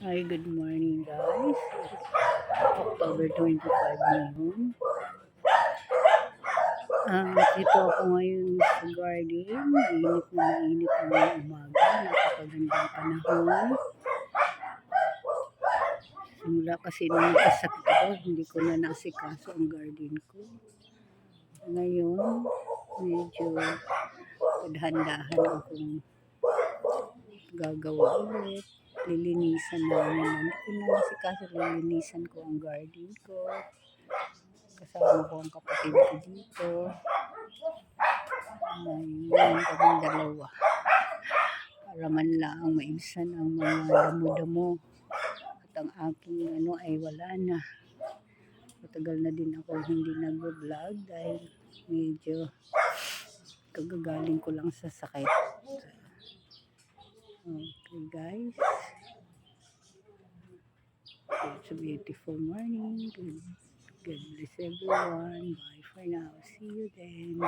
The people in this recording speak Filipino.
Hi, good morning guys. October 25 ngayon. Dito ako ngayon sa garden. Mainit ang umaga. Napakagandang panahon. Simula kasi nung nagkasakit ako, hindi ko na nasikaso ang garden ko. Ngayon, medyo paghandahan akong gagawa ulit. Lilinisan namin. Hindi ko na nasikaso, lilinisan ko ang garden ko. Kasama ko ang kapatid ko dito. Ngayon kaming dalawa. Para man lang maisan ang mga damo-damo. At ang aking ay wala na. Matagal na din ako hindi nag-vlog dahil medyo kagagaling ko lang sa sakit. Okay guys. It's a beautiful morning. God bless everyone. Bye for now. See you then.